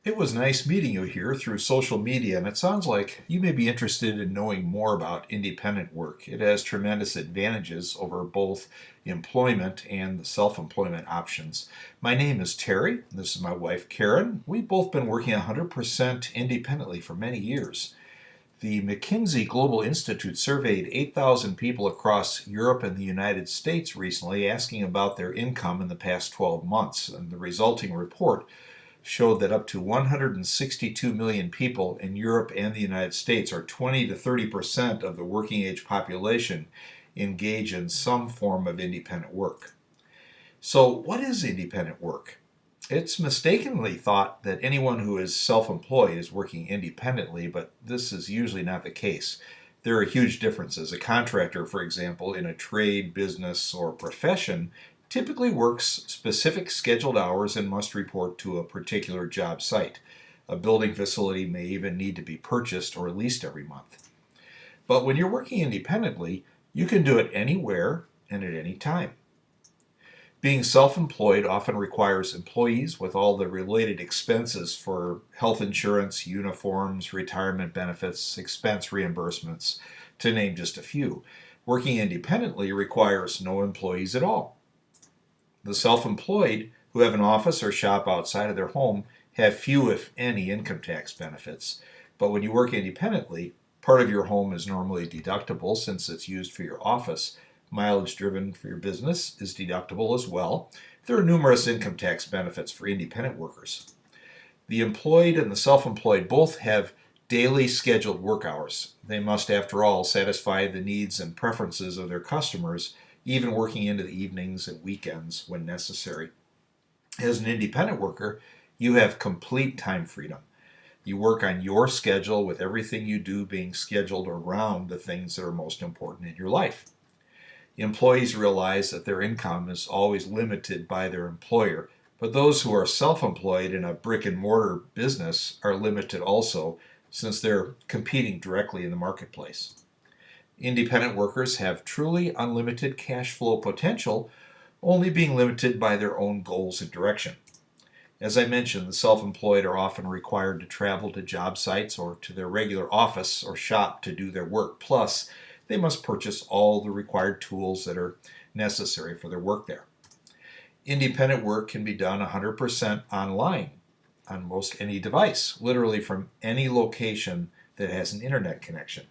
It was nice meeting you here through social media, and it sounds like you may be interested in knowing more about independent work. It has tremendous advantages over both employment and the self employment options. My name is Terry. This is my wife, Karen. We've both been working 100% independently for many years. The McKinsey Global Institute surveyed 8,000 people across Europe and the United States recently, asking about their income in the past 12 months. And the resulting report showed that up to 162 million people in Europe and the United States, or 20 to 30% of the working age population, engage in some form of independent work. So, what is independent work? It's mistakenly thought that anyone who is self employed is working independently, but this is usually not the case. There are huge differences. A contractor, for example, in a trade, business, or profession, typically works specific scheduled hours and must report to a particular job site. A building facility may even need to be purchased or leased every month. But when you're working independently, you can do it anywhere and at any time. Being self employed often requires employees with all the related expenses for health insurance, uniforms, retirement benefits, expense reimbursements, to name just a few. Working independently requires no employees at all. The self employed who have an office or shop outside of their home have few, if any, income tax benefits. But when you work independently, part of your home is normally deductible since it's used for your office. Mileage driven for your business is deductible as well. There are numerous income tax benefits for independent workers. The employed and the self employed both have daily scheduled work hours. They must, after all, satisfy the needs and preferences of their customers, even working into the evenings and weekends when necessary. As an independent worker, you have complete time freedom. You work on your schedule with everything you do being scheduled around the things that are most important in your life. Employees realize that their income is always limited by their employer, but those who are self employed in a brick and mortar business are limited also, since they're competing directly in the marketplace. Independent workers have truly unlimited cash flow potential, only being limited by their own goals and direction. As I mentioned, the self employed are often required to travel to job sites or to their regular office or shop to do their work. Plus, they must purchase all the required tools that are necessary for their work there. Independent work can be done 100% online on most any device, literally from any location that has an internet connection.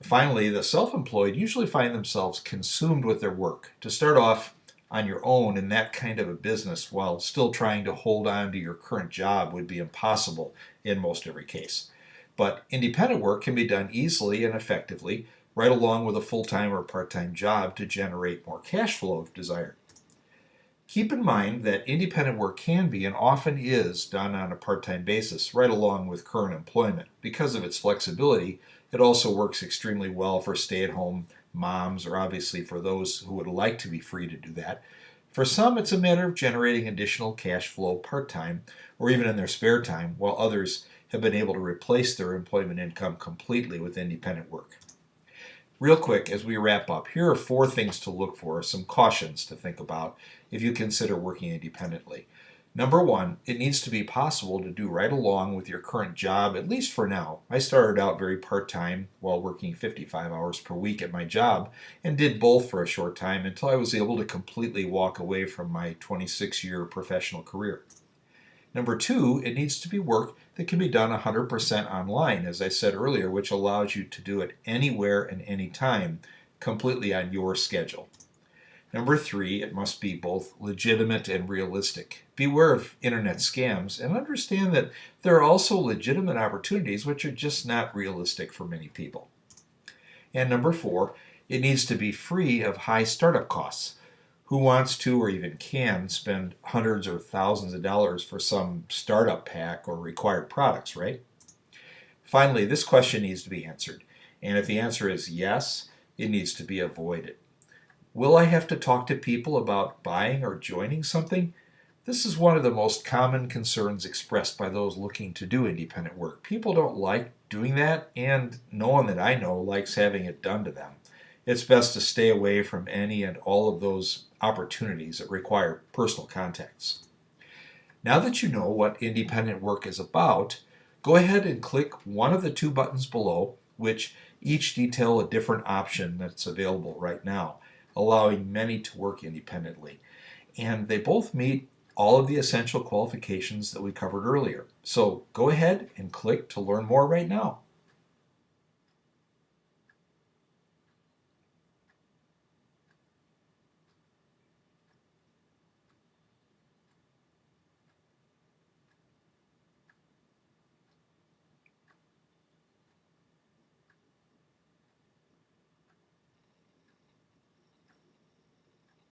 Finally, the self employed usually find themselves consumed with their work. To start off on your own in that kind of a business while still trying to hold on to your current job would be impossible in most every case. But independent work can be done easily and effectively, right along with a full time or part time job to generate more cash flow if desired. Keep in mind that independent work can be and often is done on a part time basis, right along with current employment. Because of its flexibility, it also works extremely well for stay at home moms, or obviously for those who would like to be free to do that. For some, it's a matter of generating additional cash flow part time or even in their spare time, while others have been able to replace their employment income completely with independent work. Real quick, as we wrap up, here are four things to look for, some cautions to think about if you consider working independently. Number one, it needs to be possible to do right along with your current job, at least for now. I started out very part time while working 55 hours per week at my job and did both for a short time until I was able to completely walk away from my 26-year professional career. Number two, it needs to be work that can be done 100% online, as I said earlier, which allows you to do it anywhere and anytime, completely on your schedule. Number three, it must be both legitimate and realistic. Beware of internet scams and understand that there are also legitimate opportunities which are just not realistic for many people. And number four, it needs to be free of high startup costs. Who wants to or even can spend hundreds or thousands of dollars for some startup pack or required products, right? Finally, this question needs to be answered. And if the answer is yes, it needs to be avoided. Will I have to talk to people about buying or joining something? This is one of the most common concerns expressed by those looking to do independent work. People don't like doing that, and no one that I know likes having it done to them. It's best to stay away from any and all of those opportunities that require personal contacts. Now that you know what independent work is about, go ahead and click one of the two buttons below, which each detail a different option that's available right now, allowing many to work independently. And they both meet all of the essential qualifications that we covered earlier. So go ahead and click to learn more right now.